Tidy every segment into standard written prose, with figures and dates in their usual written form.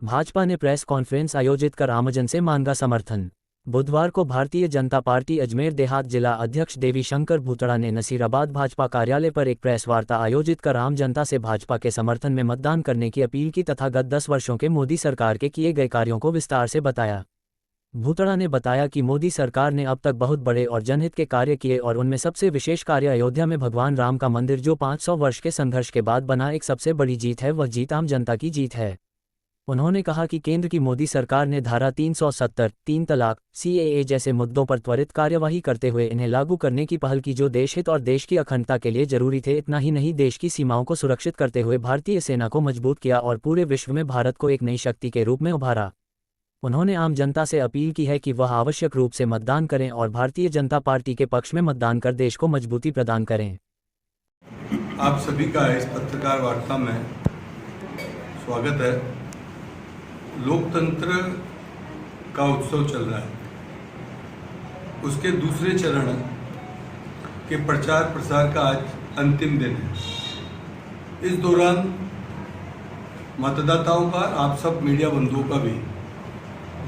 भाजपा ने press conference आयोजित कर आमजन से मांगा समर्थन। बुधवार को भारतीय जनता पार्टी अजमेर देहात जिला अध्यक्ष देवीशंकर भूतड़ा ने नसीराबाद भाजपा कार्यालय पर एक प्रेस वार्ता आयोजित कर आम जनता से भाजपा के समर्थन में मतदान करने की अपील की तथा गत 10 वर्षों के मोदी सरकार के किए गए कार्यों को विस्तार से बताया। भूतड़ा ने बताया कि मोदी सरकार ने अब तक बहुत बड़े और जनहित के कार्य किए और उनमें सबसे विशेष कार्य अयोध्या में भगवान राम का मंदिर जो 500 वर्ष के संघर्ष के बाद बना एक सबसे बड़ी जीत है, वह जीत आम जनता की जीत है। उन्होंने कहा कि केंद्र की मोदी सरकार ने धारा 370, 3 तलाक, CAA जैसे मुद्दों पर त्वरित कार्यवाही करते हुए इन्हें लागू करने की पहल की जो देशहित और देश की अखंडता के लिए जरूरी थे। इतना ही नहीं, देश की सीमाओं को सुरक्षित करते हुए भारतीय सेना को मजबूत किया और पूरे विश्व में भारत को एक नई शक्ति के रूप में उभारा। उन्होंने आम जनता से अपील की है कि वह आवश्यक रूप से मतदान करें और भारतीय जनता पार्टी के पक्ष में मतदान कर देश को मजबूती प्रदान करें। आप सभी का इस पत्रकार वार्ता में स्वागत है। लोकतंत्र का उत्सव चल रहा है, उसके दूसरे चरण के प्रचार प्रसार का आज अंतिम दिन है। इस दौरान मतदाताओं का, आप सब मीडिया बंधुओं का भी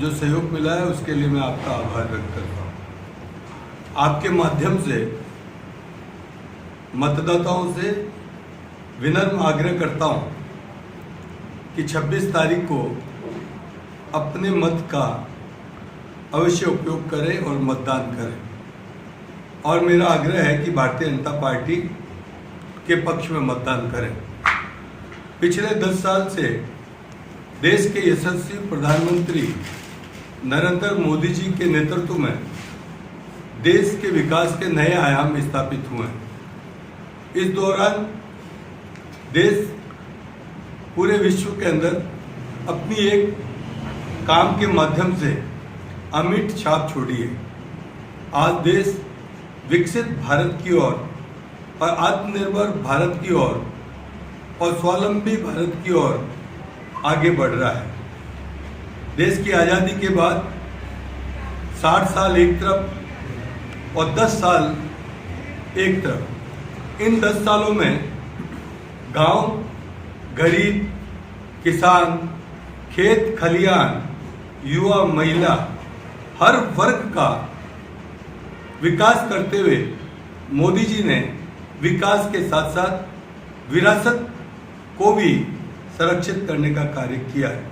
जो सहयोग मिला है उसके लिए मैं आपका आभार व्यक्त करता हूँ। आपके माध्यम से मतदाताओं से विनम्र आग्रह करता हूँ कि 26 तारीख को अपने मत का अवश्य उपयोग करें और मतदान करें। और मेरा आग्रह है कि भारतीय जनता पार्टी के पक्ष में मतदान करें। पिछले 10 साल से देश के यशस्वी प्रधानमंत्री नरेंद्र मोदी जी के नेतृत्व में देश के विकास के नए आयाम स्थापित हुए हैं। इस दौरान देश पूरे विश्व के अंदर अपनी एक काम के माध्यम से अमिट छाप छोड़ी है। आज देश विकसित भारत की ओर और आत्मनिर्भर भारत की ओर और स्वावलंबी भारत की ओर आगे बढ़ रहा है। देश की आज़ादी के बाद 60 साल एक तरफ और 10 साल एक तरफ, इन 10 सालों में गांव, गरीब, किसान, खेत खलियान, युवा, महिला, हर वर्ग का विकास करते हुए मोदी जी ने विकास के साथ साथ विरासत को भी संरक्षित करने का कार्य किया है।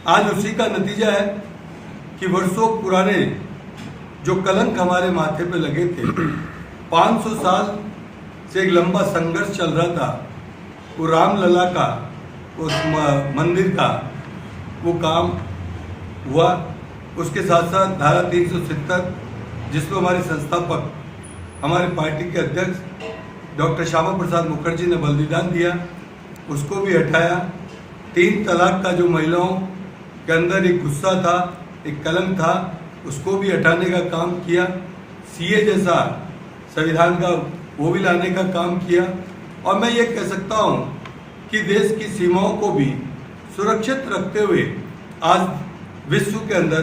आज उसी का नतीजा है कि वर्षों पुराने जो कलंक हमारे माथे पे लगे थे, 500 साल से एक लंबा संघर्ष चल रहा था, वो रामलला का, उस मंदिर का वो काम हुआ। उसके साथ साथ धारा 370 जिसमें हमारे संस्थापक, हमारे पार्टी के अध्यक्ष डॉक्टर श्यामा प्रसाद मुखर्जी ने बलिदान दिया, उसको भी हटाया। 3 तलाक का जो महिलाओं के अंदर एक गुस्सा था, एक कलंक था, उसको भी हटाने का काम किया। CA जैसा संविधान का वो भी लाने का काम किया। और मैं ये कह सकता हूँ कि देश की सीमाओं को भी सुरक्षित रखते हुए आज विश्व के अंदर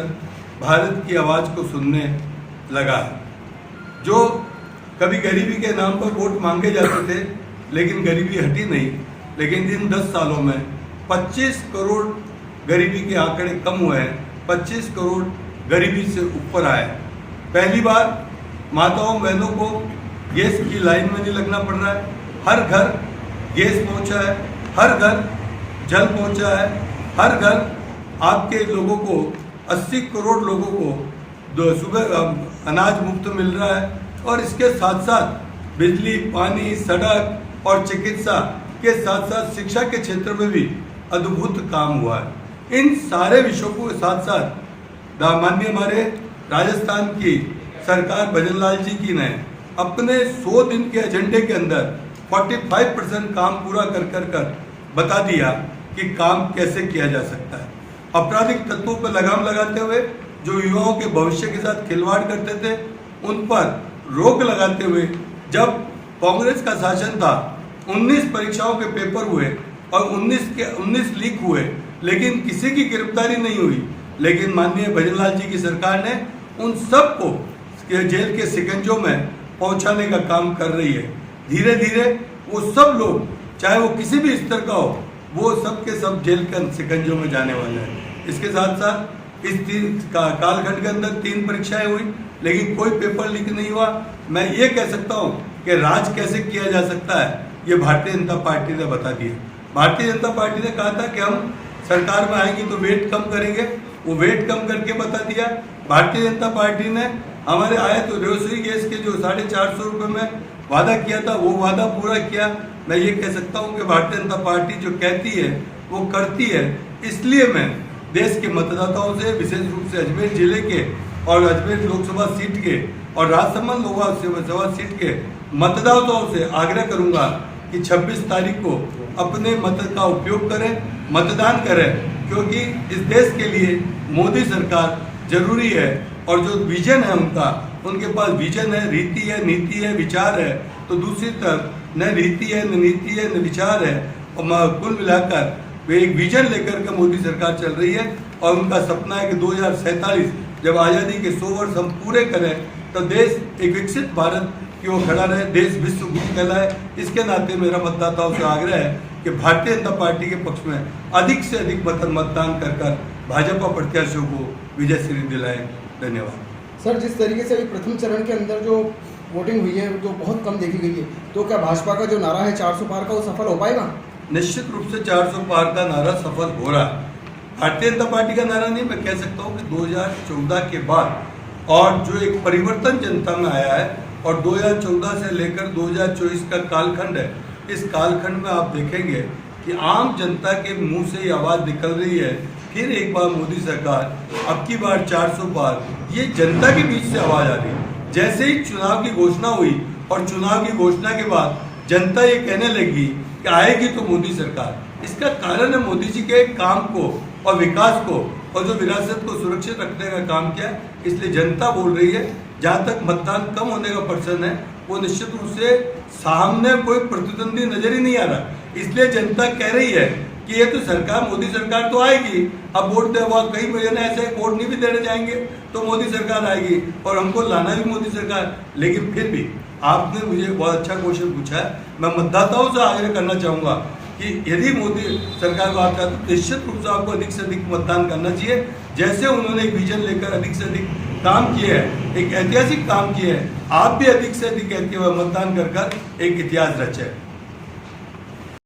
भारत की आवाज़ को सुनने लगा है। जो कभी गरीबी के नाम पर वोट मांगे जाते थे, लेकिन गरीबी हटी नहीं। लेकिन इन 10 सालों में 25 करोड़ गरीबी के आंकड़े कम हुए हैं, 25 करोड़ गरीबी से ऊपर आए। पहली बार माताओं बहनों को गैस की लाइन में नहीं लगना पड़ रहा है। हर घर गैस पहुंचा है, हर घर जल पहुंचा है, हर घर आपके लोगों को, 80 करोड़ लोगों को सुबह अनाज मुफ्त मिल रहा है। और इसके साथ साथ बिजली, पानी, सड़क और चिकित्सा के साथ साथ शिक्षा के क्षेत्र में भी अद्भुत काम हुआ है। इन सारे विषयों को साथ साथ माननीय हमारे राजस्थान की सरकार भजनलाल जी की ने अपने 100 दिन के एजेंडे के अंदर 45% काम पूरा कर बता दिया कि काम कैसे किया जा सकता है। आपराधिक तत्वों पर लगाम लगाते हुए जो युवाओं के भविष्य के साथ खिलवाड़ करते थे, उन पर रोक लगाते हुए, जब कांग्रेस का शासन था 19 परीक्षाओं के पेपर हुए और 19 लीक हुए, लेकिन किसी की गिरफ्तारी नहीं हुई। लेकिन माननीय भजनलाल जी की सरकार ने उन सब को जेल के शिकंजों में पहुंचाने का काम कर रही है। धीरे धीरे वो सब लोग, चाहे वो किसी भी स्तर का हो, वो सब के सब जेल के शिकंजों में जाने वाले हैं। इसके साथ साथ इस कालखंड के अंदर 3 परीक्षाएं हुई, लेकिन कोई पेपर लीक नहीं हुआ। मैं ये कह सकता हूँ कि राज कैसे किया जा सकता है, ये भारतीय जनता पार्टी ने बता दिया। भारतीय जनता पार्टी ने कहा था कि हम सरकार में आएंगे तो वेट कम करेंगे, वो वेट कम करके बता दिया। भारतीय जनता पार्टी ने हमारे आए तो रसोई गैस के जो 450 रुपये में वादा किया था, वो वादा पूरा किया। मैं ये कह सकता हूँ कि भारतीय जनता पार्टी जो कहती है वो करती है। इसलिए मैं देश के मतदाताओं से, विशेष रूप से अजमेर जिले के और अजमेर लोकसभा सीट के और राजसमंद लोकसभा सीट के मतदाताओं से आग्रह करूंगा कि 26 तारीख को अपने मत का उपयोग करें, मतदान करें, क्योंकि इस देश के लिए मोदी सरकार जरूरी है। और जो विजन है उनके पास विजन है, रीति है, नीति है, विचार है। तो दूसरी तरफ न रीति है, न नीति है, न विचार है, और कुल मिलाकर वे एक विजन लेकर के मोदी सरकार चल रही है। और उनका सपना है कि 2047 जब आज़ादी के 100 वर्ष हम पूरे करें तो देश एक विकसित भारत की ओर खड़ा रहे, देश विश्व गुरु कहलाए। इसके नाते मेरा मतदाताओं से आग्रह है कि भारतीय जनता पार्टी के पक्ष में अधिक से अधिक मतदान कर भाजपा प्रत्याशियों को विजय श्री दिलाएं। धन्यवाद। सर, जिस तरीके से अभी प्रथम चरण के अंदर जो वोटिंग हुई है जो बहुत कम देखी गई है, तो क्या भाजपा का जो नारा है 400 पार का वो सफल हो पाएगा? निश्चित रूप से 400 पार का नारा सफल हो रहा है। भारतीय जनता पार्टी का नारा नहीं, मैं कह सकता हूँ कि 2014 के बाद और जो एक परिवर्तन जनता में आया है और 2014 से लेकर 2024 का कालखंड है, इस कालखंड में आप देखेंगे कि आम जनता के मुंह से ये आवाज़ निकल रही है, फिर एक बार मोदी सरकार, अब की बार 400 पार, ये जनता के बीच से आवाज़ आ रही है। जैसे ही चुनाव की घोषणा हुई और चुनाव की घोषणा के बाद जनता ये कहने लगी कि आएगी तो मोदी सरकार। इसका कारण है मोदी जी के काम को और विकास को और जो विरासत को सुरक्षित रखने का काम किया। इसलिए जनता बोल रही है। जहाँ तक मतदान कम होने का प्रश्न है, वो निश्चित रूप से सामने कोई प्रतिद्वंदी नजर ही नहीं आ रहा। इसलिए जनता कह रही है कि ये तो सरकार, मोदी सरकार तो आएगी, अब वोट दे, वहाँ कई महीने ऐसे वोट नहीं भी देने जाएंगे तो मोदी सरकार आएगी और हमको लाना भी मोदी सरकार। लेकिन फिर भी आपने मुझे बहुत अच्छा क्वेश्चन पूछा है। मैं मतदाताओं से आग्रह करना चाहूँगा कि यदि मोदी सरकार को आप चाहते तो निश्चित रूप से आपको अधिक से अधिक मतदान करना चाहिए। जैसे उन्होंने एक विजन लेकर अधिक से अधिक काम किए हैं, एक ऐतिहासिक काम किए हैं, आप भी अधिक से अधिक मतदान कर एक इतिहास रचे।